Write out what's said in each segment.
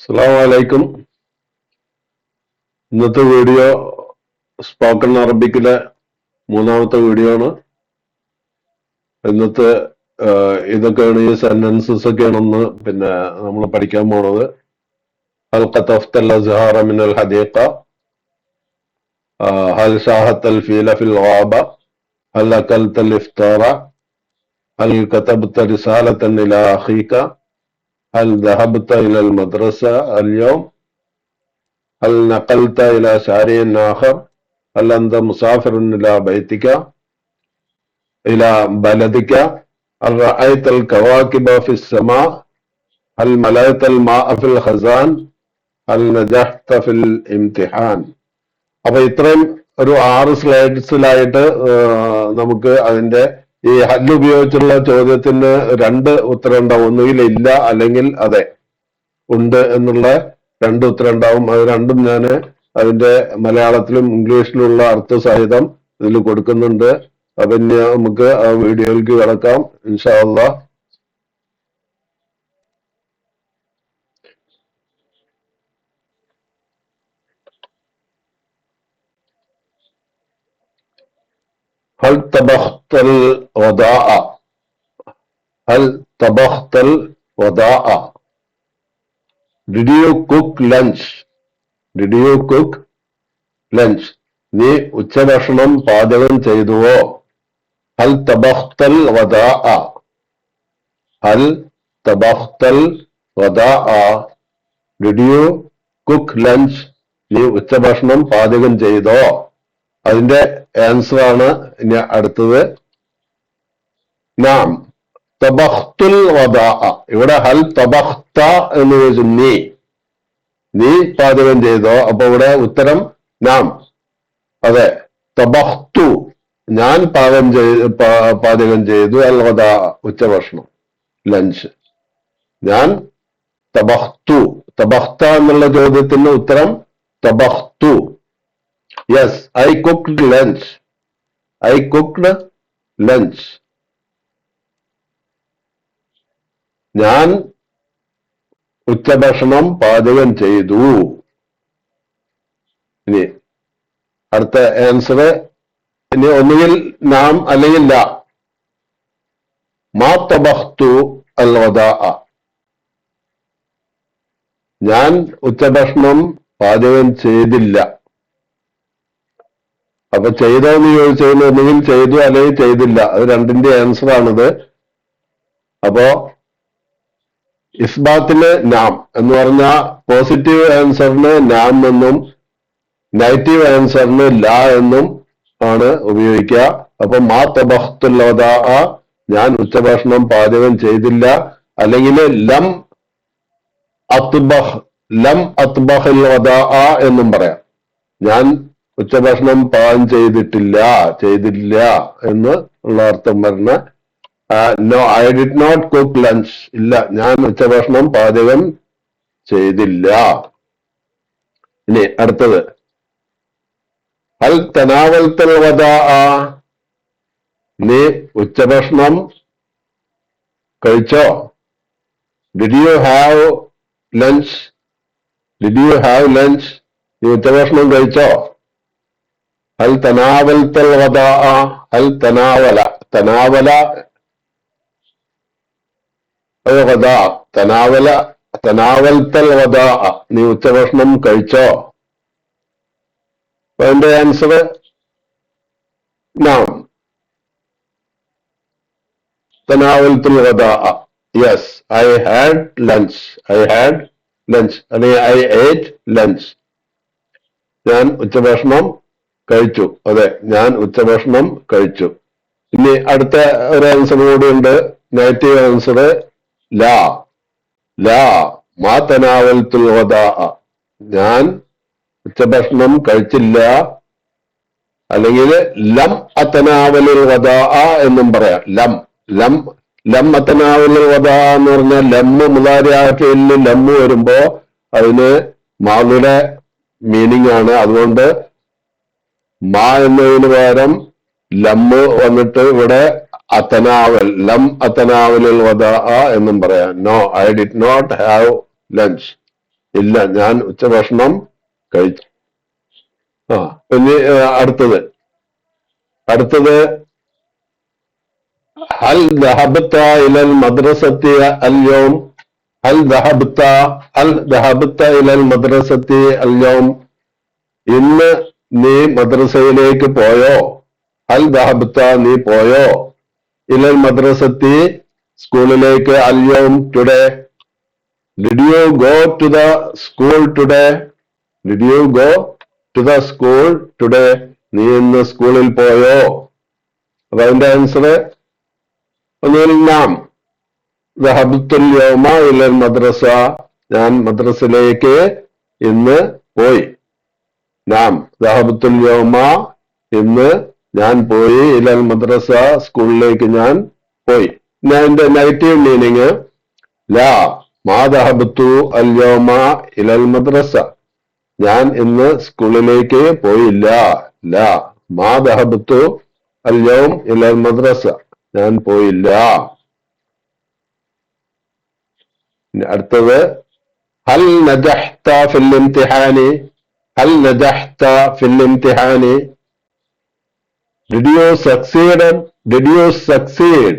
അസ്സലാമു അലൈക്കും. ഇന്നത്തെ വീഡിയോ സ്പോക്കൺ അറബിക്കിലെ മൂന്നാമത്തെ വീഡിയോ ആണ്. ഇന്നത്തെ ഇതൊക്കെയാണ് ഈ സെന്റൻസസ് ഒക്കെയാണെന്ന് നമ്മൾ പഠിക്കാൻ പോണത്. ഹൽ ഖതഫ്തൽ അസ്ഹാറ മിനൽ ഹദീഖ, ഹൽ ഷാഹത്തൽ ഫീല ഫിൽ ഗാബ, ഹൽ അകൽതൽ ഇഫ്താറ, ഹൽ കതബ്ത റിസാലതൻ ഇലാ അഖീക, ഹൽ ദഹബ്ത ഇലൽ മദ്രസ അൽയൗം, هل نقلت إلى شارع آخر؟ هل أنت مسافر إلى بيتك إلى بلدك؟ هل رأيت الكواكب في السماء؟ هل ملأت الماء في الخزان؟ هل نجحت في الامتحان؟ അപ്പൊ ഇത്രയും ഒരു 6 സ്ലൈഡ്സിലായിട്ട് നമുക്ക് അതിന്റെ ഈ ഹൽ ഉപയോഗിച്ചുള്ള ചോദ്യത്തിന് 2 ഉത്തരം ഉണ്ടാവും. ഒന്നുകിൽ ഇല്ല അല്ലെങ്കിൽ അതെ, ഉണ്ട് എന്നുള്ള 2 ഉത്തരം ഉണ്ടാവും. അത് രണ്ടും ഞാൻ അതിന്റെ മലയാളത്തിലും ഇംഗ്ലീഷിലുള്ള അർത്ഥസഹിതം ഇതിൽ കൊടുക്കുന്നുണ്ട്. അപ്പൊ ഇനി നമുക്ക് ആ വീഡിയോയിലേക്ക് കിടക്കാം ഇൻഷാ അല്ലാഹ്. ഹൽ തബഖ്തൽ വദാഅ, ഹൽ തബഖ്തൽ വദാഅ, did you cook lunch, did you cook lunch, നീ ഉച്ചഭക്ഷണം പാചകം ചെയ്തുവോ? ഹൽ തബഖ്തൽ വദാഅ, ഹൽ തബഖ്തൽ വദാഅ, ഡിഡ് യു കുക്ക് ലഞ്ച്, നീ ഉച്ചഭക്ഷണം പാചകം ചെയ്തോ? അതിന്റെ ആൻസർ ആണ് ഇനി അടുത്തത്. നാം തബഖ്തുൽ വദാഅ, ഇവിടെ ഹൽ തബഖ്ത എന്ന് ചോദിച്ചു, നീ പാചകം ചെയ്തോ? അപ്പൊ ഇവിടെ ഉത്തരം നാം, അതെ. തബഖ്തു, ഞാൻ പാചകം ചെയ്തു. അൽ വദാഅ, ഉച്ചഭക്ഷണം, ലഞ്ച്. ഞാൻ തബഖ്തു, തബഖ്ത എന്നുള്ള ചോദ്യത്തിന് ഉത്തരം തബഖ്തു. Yes, I cooked lunch, I cooked lunch, ഞാൻ ഉച്ചഭക്ഷണം പാചകം ചെയ്തു. ഇനി അടുത്ത ആൻസർ, ഇനി ഒന്നുകിൽ നാം അല്ലെങ്കിൽ ലാ. മാ തബഖ്തു അൽ വദാഅ, ഞാൻ ഉച്ചഭക്ഷണം പാചകം ചെയ്തില്ല. അപ്പൊ ചെയ്തോ എന്ന് ചോദിച്ചതിന് ഒന്നുകിൽ ചെയ്തു അല്ലെങ്കിൽ ചെയ്തില്ല, അത് രണ്ടിന്റെ ആൻസർ ആണിത്. അപ്പോ ഇസ്ബാത്തില് നാം എന്ന് പറഞ്ഞ പോസിറ്റീവ് ആൻസറിന് നാം എന്നും നെഗറ്റീവ് ആൻസറിന് ലാ എന്നും ആണ് ഉപയോഗിക്കുക. അപ്പൊ മാ തബഖ്തുൽ വദാഅ, ഞാൻ ഉച്ചഭക്ഷണം പാചകം ചെയ്തില്ല. അല്ലെങ്കിൽ ലം അത്ബഖ്, ലം അത്ബഖിൽ വദാഅ എന്നും പറയാം. ഞാൻ ഉച്ചഭക്ഷണം പാകം ചെയ്തില്ല എന്ന് ഉള്ള അർത്ഥം പറഞ്ഞ no, I did not cook lunch, ഇല്ല, ഞാൻ ഉച്ചഭക്ഷണം പാചകം ചെയ്തില്ല. ഇനി അടുത്തത്, ഹൽ തനാവൽതൽ വദാഅ, നീ ഉച്ചഭക്ഷണം കഴിച്ചോ? Did you have lunch, did you have lunch, നീ ഉച്ചഭക്ഷണം കഴിച്ചോ? ഹൽ തനാവൽതൽ വദാഅ, ഹൽ തനാവല, തനാവല തനാവല, തനാവൽതൽ വദാഅ, നീ ഉച്ചഭക്ഷണം കഴിച്ചോ? അതിന്റെ ആൻസർ നാം, തനാവൽതുൽ വദാഅ. Yes, I had lunch, I had lunch, അല്ലെങ്കിൽ ഐ ഏറ്റ് ലഞ്ച്, ഞാൻ ഉച്ചഭക്ഷണം കഴിച്ചു. അതെ, ഞാൻ ഉച്ചഭക്ഷണം കഴിച്ചു. ഇനി അടുത്ത ഒരു ആൻസർ കൂടിയുണ്ട്, നെഗറ്റീവ് ആൻസർ ലാ, ലാ മാ തനാവൽതുൽ വദാഅ, ഞാൻ ഉച്ചഭക്ഷണം കഴിച്ചില്ല. അല്ലെങ്കിൽ ലം അത്തനാവലുൽ വദാഅ എന്നും പറയാം. ലം, ലം, ലം അത്തനാവലുൽ വദാഅ എന്ന് പറഞ്ഞാൽ ലമ്മ് മുദാരിഅത്തിൽ ലമ്മ് വരുമ്പോ അതിന് മാദിയുടെ മീനിങ് ആണ്. അതുകൊണ്ട് മാ എന്നതിന് പകരം ലമ്മ് വന്നിട്ട് ഇവിടെ അത്തനാവൽ, ലം അത്തനാവലുൽ വദാഅ എന്നും പറയാം. No, I did not have lunch, ഇല്ല, ഞാൻ ഉച്ചഭക്ഷണം കഴിച്ചു. ഇനി അടുത്തത് ഹൽ ദഹബത ഇലൽ മദ്രസത്തി അൽയൗം ഹൽ ദഹബത ഇലൽ മദ്രസത്തി അൽയൗം ഇന്ന് നീ മദ്രസയിലേക്ക് പോയോ? ഹൽ ദഹബത നീ പോയോ? ഇലൽ മദ്രസത്തി സ്കൂളിലേക്ക് അൽയൗം today. Did you go to the school today? Did you go to the school today? നീ ഇന്ന് സ്കൂളിൽ പോയോ? അപ്പൊ അതിന്റെ ആൻസർ ഒന്നുകിൽ നാം ദഹബത്തുൽ യൗമ ഇലൽ മദ്രസ, ഞാൻ മദ്രസയിലേക്ക് ഇന്ന് പോയി. നാം ദഹബത്തുൽ യൗമ ഇന്ന് ഞാൻ പോയി, ഇലൽ മദ്രസ സ്കൂളിലേക്ക് ഞാൻ പോയി. അതിന്റെ നെഗറ്റീവ് മീനിങ് ലാ മാ ദഹബത്തു അൽ യൗമ ഇലൽ മദ്രസ, ഞാൻ ഇന്ന് സ്കൂളിലേക്ക് പോയില്ല. ലാ മാ ദഹബത്തു അൽ യൗം ഇലൽ മദ്രസ, ഞാൻ പോയില്ല. അടുത്തത് ഹൽ നജഹ്ത ഫിൽ ഇംതിഹാനി ഹൽ നജഹ്ത ഫിൽ ഇംതിഹാനി Did you succeed? Did you succeed?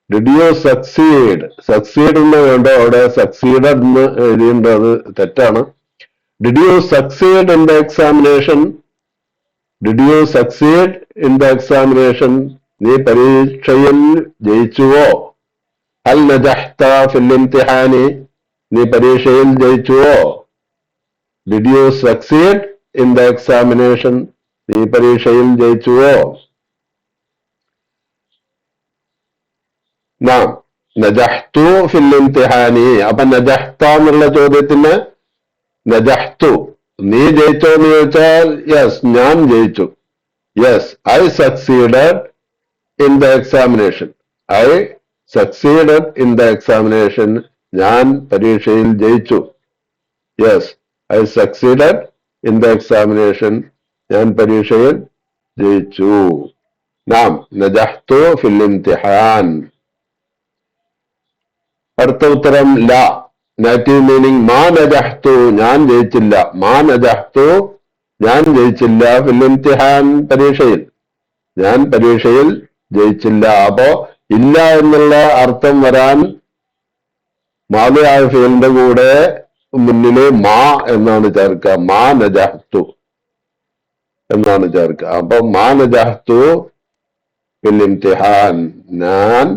Did you succeed? Succeed എന്ന് വേണ്ട, അവിടെ succeeded എന്ന് എഴുതിയിട്ടുണ്ട്, അത് തെറ്റാണ്. Did you succeed in the examination? Did you succeed in the examination? നീ പരീക്ഷയിൽ ജയിച്ചുവോ? ഹൽ നജഹ്ത ഫിൽ ഇംതിഹാനി, നീ പരീക്ഷയിൽ ജയിച്ചുവോ? Did you succeed in the examination? നീ പരീക്ഷയിൽ ജയിച്ചുവോ? നാം നജഹ്തു ഫിൽ ഇംതിഹാനി. അപ്പൊ നജഹ്ത എന്നുള്ള ചോദ്യത്തിന് നജഹ്തു നീ ജയിച്ചോ എന്ന് ചോദിച്ചാൽ യെസ്, ഞാൻ ജയിച്ചു. Yes, I succeeded in the examination. I succeeded in the examination, ഞാൻ പരീക്ഷയിൽ ജയിച്ചു. Yes, I succeeded in the examination, ഞാൻ പരീക്ഷയിൽ ജയിച്ചു. നാം നജഹ്തു ഫിൽ ഇംതിഹാൻ. അടുത്ത ഉത്തരം ലാ, നെഗറ്റീവ് മീനിങ് മാ നജഹ്തു, ഞാൻ ജയിച്ചില്ല. മാ നജഹ്തു, ഞാൻ ജയിച്ചില്ല. ഫിൽ ഇംതിഹാൻ, പരീക്ഷയിൽ, ഞാൻ പരീക്ഷയിൽ ജയിച്ചില്ല. അപ്പോ ഇല്ല എന്നുള്ള അർത്ഥം വരാൻ മാദിയായ ഫീലിന്റെ കൂടെ മുന്നില് മാ എന്നാണ് ചേർക്കുക. മാ നജഹ്തു എന്നാണ് ചേർക്കുക. അപ്പൊ മാ നജഹ്തു ഫിൽ ഇംതിഹാൻ, ഞാൻ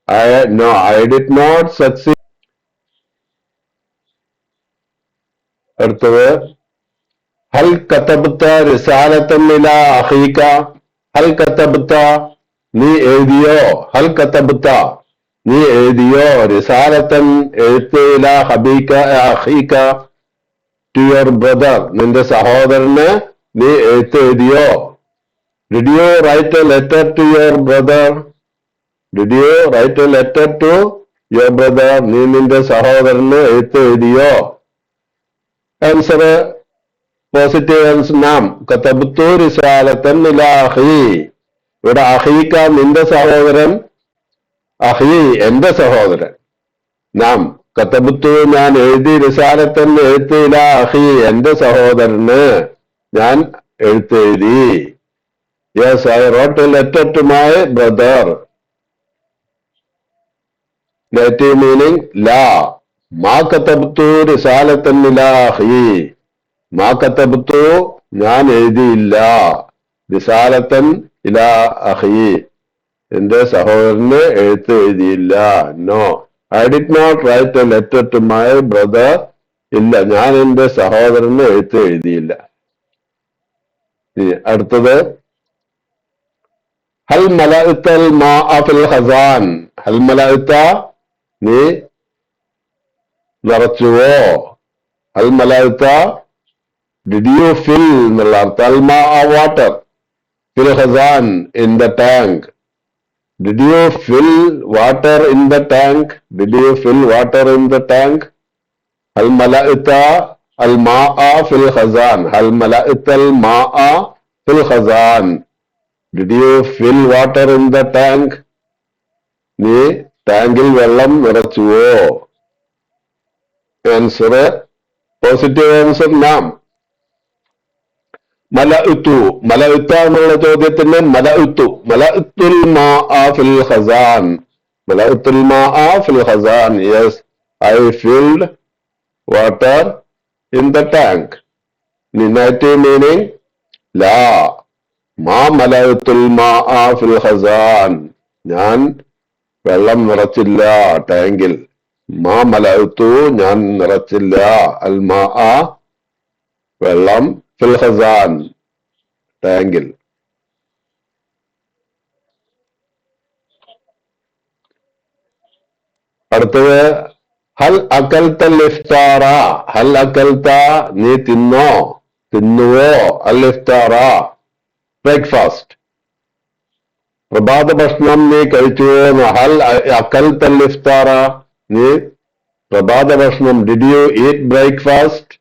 I did not succeed. അടുത്തത് ഹൽ കതബ്ത റിസാലത്തൻ ഇലാ അഖീക. ഹൽ കതബ്ത, നീ എഴുതിയോ? ഹൽ കതബ്ത, നീ എഴുതിയോ? റിസാലത്തൻ, എഴുത്ത്, ഇലാ അഖീക, ടു യുവർ ബ്രദർ, നിന്റെ സഹോദരന് നീ എഴുത്ത് എഴുതിയോ? Did you write a letter to your brother? Did you write a letter to your brother? നീ നിന്റെ സഹോദരന് എഴുത്ത് എഴുതിയോ? ആൻസർ പോസിറ്റീവ് ആൻസർ നാം കതബ്തു റിസാലത്തൻ ഇലാ അഖീ. ഇവിടെ അഖീക നിന്റെ സഹോദരൻ, അഖീ എന്റെ സഹോദരൻ. നാം കതബ്തു ഞാൻ എഴുതി, റിസാലത്തൻ എഴുത്ത്, ഇലാ അഖീ എന്റെ സഹോദരന് ഞാൻ എഴുത്ത് എഴുതി. Yes, I wrote a letter to my brother. Negative meaning ലാ മാ കതബ്തു റിസാലത്തൻ ഇലാ അഖീ. മാ കതബ്തു, ഞാൻ എഴുതിയില്ല. റിസാലത്തൻ ഇലാ അഖീ, എന്റെ സഹോദരന് എഴുത്ത് എഴുതിയില്ല. No, I did not write a letter to my brother. ഇല്ല, ഞാൻ എന്റെ സഹോദരന് എഴുത്ത് എഴുതിയില്ല. അടുത്തത് ഹൽ മലഅത്തൽ മാഅ ഫിൽ ഖസാൻ. ഹൽ മലഅത്ത, നീ നിറച്ചുവോ? ഹൽ മലഅത്ത, ഡിഡ് യു ഫിൽ എന്നുള്ള അർത്ഥം. അൽ മാഅ വാട്ടർ, ഫിൽ ഖസാൻ in the tank. Did you fill water in the tank? Did you fill water in the tank? ഹൽ മലഅത്ത അൽ മാഅ ഫിൽ ഖസാൻ. ഹൽ മലഅത്തൽ മാഅ ഫിൽ ഖസാൻ. Did you fill water in the tank? നീ ടാങ്കിൽ വെള്ളം നിറച്ചുവോ? ആൻസർ പോസിറ്റീവ് ആൻസർ നാം. മലഉത്തു, മലഉത്ത എന്നുള്ള ചോദ്യത്തിന് മലഉത്തുൽ മാഅ ഫിൽ ഖസാൻ, മലഉത്തുൽ മാഅ ഫിൽ ഖസാൻ. Yes, I filled water in the tank. Negative meaning la. Ma malayatul ma'a fil khazan. ഞാൻ വെള്ളം നിറച്ചില്ല ടാങ്കിൽ. മാ മലഅത്തു, ഞാൻ നിറച്ചില്ല, അൽ മാഅ വെള്ളം, ഫിൽ ഖസാൻ ടാങ്കിൽ. അടുത്തത് ഹൽ അകൽതൽ ഇഫ്താറ, ഹൽ അകൽത നീ തിന്നുവോ, അൽ ഇഫ്താറ ബ്രേക്ക്ഫാസ്റ്റ് പ്രഭാത ഭക്ഷണം നീ കഴിച്ചുവോ. ഹൽ അകൽതൽ ഇഫ്താറ, നീ പ്രഭാത ഭക്ഷണം, ഡിഡ് യു ഈറ്റ് ബ്രേക്ക്ഫാസ്റ്റ്?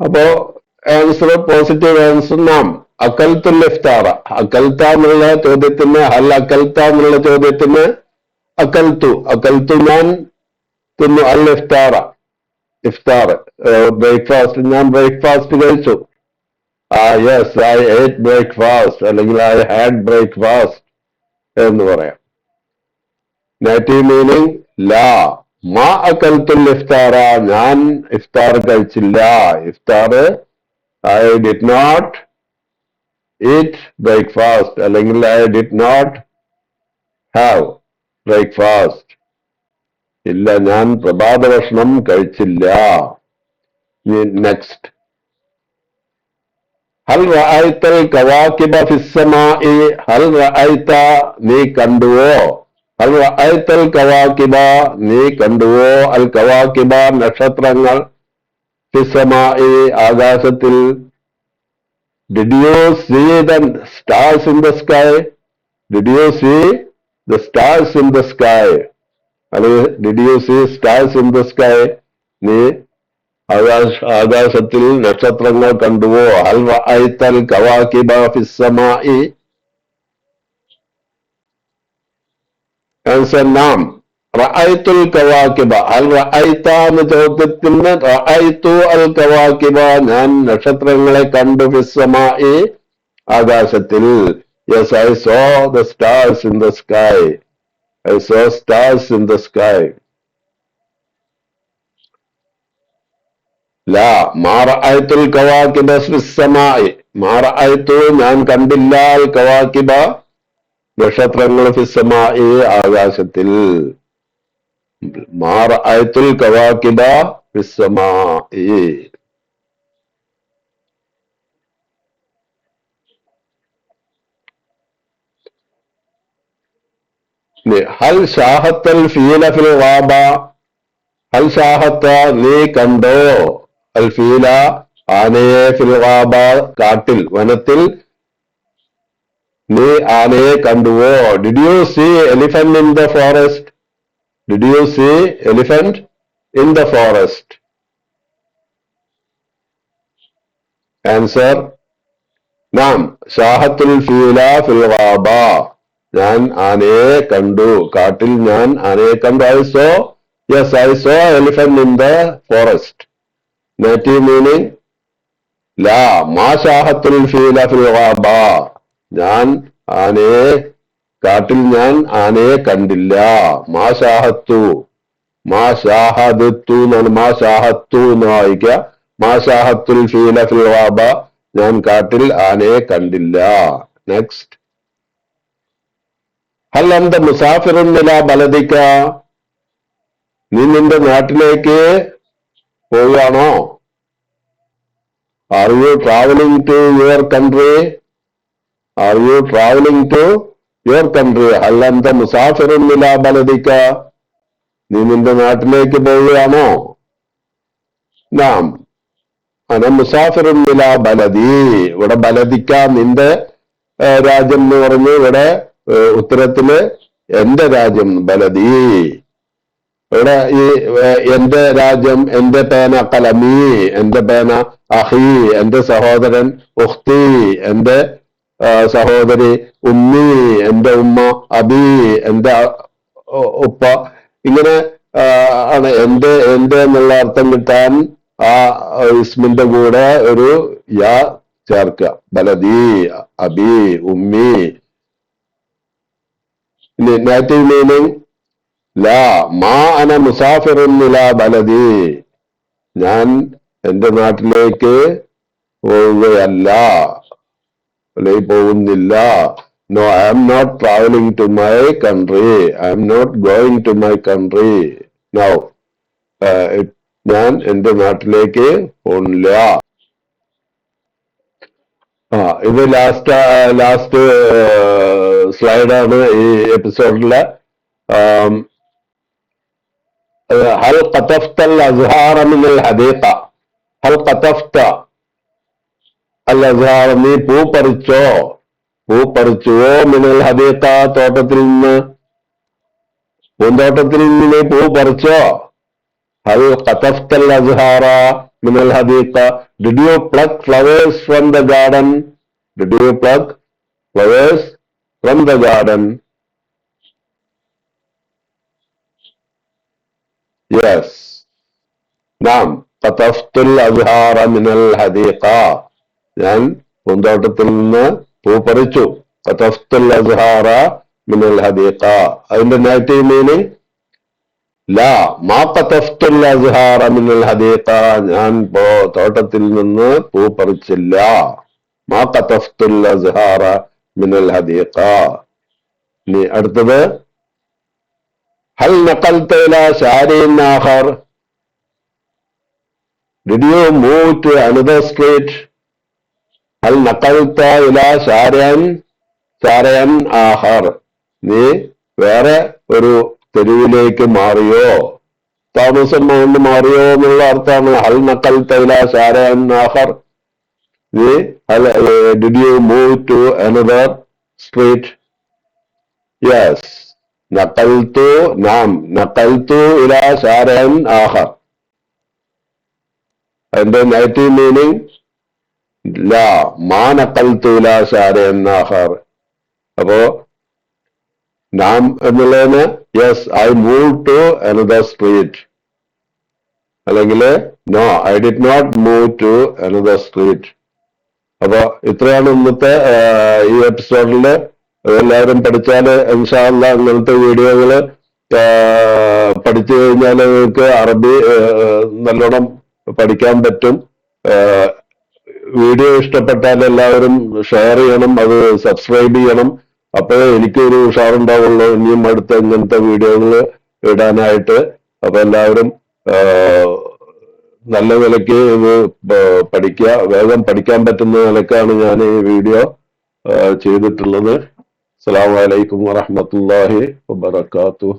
അപ്പോ ആൻസർ പോസിറ്റീവ് ആൻസർ നാം. അകൽതുൽ ഇഫ്താറ, അകൽത എന്നുള്ള ചോദ്യത്തിന്, ഹൽ അകൽത എന്നുള്ള ചോദ്യത്തിന് അകൽത്തു ഞാൻ തിന്നു, അൽ ഇഫ്താറ ഇഫ്താർ ബ്രേക്ക്ഫാസ്റ്റ്, ഞാൻ ബ്രേക്ക്ഫാസ്റ്റ് കഴിച്ചു. യെസ്, ഐ ഏറ്റ് ബ്രേക്ക്ഫാസ്റ്റ്, അല്ലെങ്കിൽ ഐ ഹാഡ് ബ്രേക്ക്ഫാസ്റ്റ് എന്ന് പറയാം. നെഗറ്റീവ് മീനിങ് ലാ. മാ അകൽത്തുൽ ഇഫ്താറ, ഞാൻ ഇഫ്താർ കഴിച്ചില്ല. ഇഫ്താർ I did not eat breakfast, അല്ലെങ്കിൽ I did not have breakfast. ഇല്ല, ഞാൻ പ്രഭാത ഭക്ഷണം കഴിച്ചില്ല. നെക്സ്റ്റ്, ഹൽ റഅയ്തൽ കവാകിബ ഫിസ്സമാഇ, ഹൽ റഅയ്ത നീ കണ്ടുവോ, ഹൽ റഅയ്തൽ കവാകിബ നീ കണ്ടുവോ, അൽ കവാകിബ നക്ഷത്രങ്ങൾ, ഫിസ്സമാഇ ആകാശത്തിൽ. Did you see the stars in the sky, did you see the stars in the sky, അല്ലെങ്കിൽ did you see stars in the sky, നീ ആകാശത്തിൽ നക്ഷത്രങ്ങൾ കണ്ടുവോ. ഹൽ റഅയ്തൽ കവാകിബ ഫിസ്സമാഇ, ആൻസർ നാം. റഅയ്തുൽ കവാകിബ, ഹൽ റഅയ്ത എന്ന ചോദ്യത്തിന് റഅയ്തു അൽ കവാകിബ, ഞാൻ നക്ഷത്രങ്ങളെ കണ്ടു, ഫിസ്സമാഇ ആകാശത്തിൽ. Yes, I so the stars in the sky, I saw stars in the sky. ലാ, മാ റഅയ്തുൽ കവാകിബ ഫിസ്സമാഇ, മാ റഅയ്തു ഞാൻ കണ്ടില്ല, അൽ കവാകിബ നക്ഷത്രങ്ങൾ, ഫിസ്സമാഇ ആകാശത്തിൽ. മാ റഅയ്തുൽ കവാകിബ ഫിസ്സമാഇ. ഹൽ ഷാഹത്തൽ ഫീല ഫിൽ ഗാബ, ഹൽ ഷാഹത്ത നീ കണ്ടോ, അൽ ഫീല ആനയെ, ഫിൽ ഗാബ കാട്ടിൽ, വനത്തിൽ നീ ആനയെ കണ്ടുവോ. Did you see elephant in the forest, did you see elephant in the forest, answer നാം. ഷാഹത്തുൽ ഫീല ഫിൽ ഗാബ, ഞാൻ ആനയെ കണ്ടു കാട്ടിൽ, ഞാൻ ആനയെ കണ്ടു. I so, yes, I so elephant in the forest. Negative meaning ലാ. മാ ഷാഹത്തുൽ ഫീല ഫിൽ ഗാബ, ഞാൻ ആനയെ കാട്ടിൽ, ഞാൻ ആനയെ കണ്ടില്ല. മാ ഷാഹത്തു, മാ ഷാഹദത്തു എന്നാണ്, മാ ഷാഹത്തു എന്ന് വായിക്കുക. മാ ഷാഹത്തുൽ ഫീല ഫിൽ ഗാബ, ഞാൻ കാട്ടിൽ ആനയെ കണ്ടില്ല. നെക്സ്റ്റ്, ഹൽ അന്ത മുസാഫിറുൻ ഇലാ ബലദിക, നീ നിന്റെ നാട്ടിലേക്ക് പോവുകയാണോ. Are you travelling to your country, are you travelling to your country. ഹൽ അന്ത മുസാഫിറുൻ ഇലാ ബലദിക, നീ നിന്റെ നാട്ടിലേക്ക് പോവുകയാണോ. നാം, അന മുസാഫിറുൻ ഇലാ ബലദി, ഇവിടെ ബലദിക്ക നിന്റെ രാജ്യം എന്ന് പറഞ്ഞു. ഇവിടെ ഉത്തരത്തില് എന്റെ രാജ്യം, ബലദി. ഇവിടെ ഈ എന്റെ രാജ്യം, എന്റെ പേന കലമി, എന്റെ പേന അഹി, എന്റെ സഹോദരൻ, ഉഖ്തി എന്റെ സഹോദരി, ഉമ്മി എന്റെ ഉമ്മ, അബി എന്റെ ഉപ്പ. ഇങ്ങനെ ആണ്. എന്റെ എന്നുള്ള അർത്ഥം കിട്ടാൻ ആ ഇസ്മിന്റെ കൂടെ ഒരു യാ ചേർക്കുക. ബലദി, അബി, ഉമ്മി. നേറ്റീവ് മീനിങ് ലാ മാ അന മുസാഫിറുൻ ഇലാ ബലദി, ഞാൻ എന്റെ നാട്ടിലേക്ക് പോവുകയല്ല, അല്ലെങ്കിൽ പോകുന്നില്ല. No, I am not traveling to my country. I am not going to my country now. ഞാൻ എന്റെ നാട്ടിലേക്ക് പോണില്ല. ഇത് ലാസ്റ്റ് സ്ലൈഡാണ് ഈ എപ്പിസോഡിലെ. ഹൽ ഖതഫ്തൽ അസ്ഹാറ മിനൽ ഹദീഖ. ഹൽ ഖതഫ്ത അൽ അസ്ഹാറ, നീ പൂ പറിച്ചുവോ, മിനൽ ഹദീഖ, തോട്ടത്തിൽ നിന്ന്, പൂന്തോട്ടത്തിൽ നിന്ന് നീ പൂ പറിച്ചോ. ഹൽ ഖതഫ്തൽ അസ്ഹാറ മിനൽ ഹദീഖ, did you pluck flowers from the garden? Did you pluck flowers from the garden? Yes. നാം ഖതഫ്തുൽ അസ്ഹാറ മിനൽ ഹദീഖ, ഞാൻ പൂന്തോട്ടത്തിൽ നിന്ന് പൂ പറിച്ചു. ഖതഫ്തുൽ അസ്ഹാറ മിനൽ ഹദീഖ. അതിന്റെ നെഗറ്റീവ് മീനിങ് ലാ മാ ഖതഫ്തുൽ അസ്ഹാറ മിനൽ ഹദീഖ, ഞാൻ തോട്ടത്തിൽ നിന്ന് പൂ പറിച്ചില്ല. മാ ഖതഫ്തുൽ അസ്ഹാറ മിനൽ ഹദീഖ. ഇനി അടുത്തത് ഹൽ നഖൽത ഇലാ ശാരിൻ ആഖർ, did you move to another street? ഹൽ നഖൽത ഇലാ ശാരിൻ ആഖർ, നീ വേറെ ഒരു തെരുവിലേക്ക് മാറിയോ, താമസം കൊണ്ട് മാറിയോ എന്നുള്ള അർത്ഥമാണ് ഹൽ നഖൽത ഇലാ ശാരിൻ ആഖർ. നീ did you move to another street? Yes. നഖൽതു, നാം നഖൽതു ഇലാ ശാരിൻ ആഖർ. അതിന്റെ നെഗറ്റീവ് മീനിങ് ലാ മാ നഖൽതു ഇലാ ശാരിൻ ആഖർ. അപ്പോ നാം എന്നുള്ളതിന് yes I move to another street, അല്ലെങ്കിൽ no I did not move to another street. അപ്പൊ ഇത്രയാണ് ഇന്നത്തെ ഈ എപ്പിസോഡില്. എല്ലാവരും പഠിച്ചാല് ഇൻഷാ അല്ലാഹ് ഇങ്ങനത്തെ വീഡിയോകള് പഠിച്ചു കഴിഞ്ഞാൽ നിങ്ങൾക്ക് അറബി നല്ലോണം പഠിക്കാൻ പറ്റും. വീഡിയോ ഇഷ്ടപ്പെട്ടാൽ എല്ലാവരും ഷെയർ ചെയ്യണം, അത് സബ്സ്ക്രൈബ് ചെയ്യണം. അപ്പോഴേ എനിക്കൊരു ഉഷാറുണ്ടാവുള്ളൂ ഇനിയും അടുത്ത ഇങ്ങനത്തെ വീഡിയോകൾ ഇടാനായിട്ട്. അപ്പൊ എല്ലാവരും നല്ല നിലയ്ക്ക് ഇത് പഠിക്കുക. വേഗം പഠിക്കാൻ പറ്റുന്ന നിലക്കാണ് ഞാൻ ഈ വീഡിയോ ചെയ്തിട്ടുള്ളത്. അസ്സലാമു അലൈക്കും വറഹ്മത്തുള്ളാഹി വബറകാതുഹു.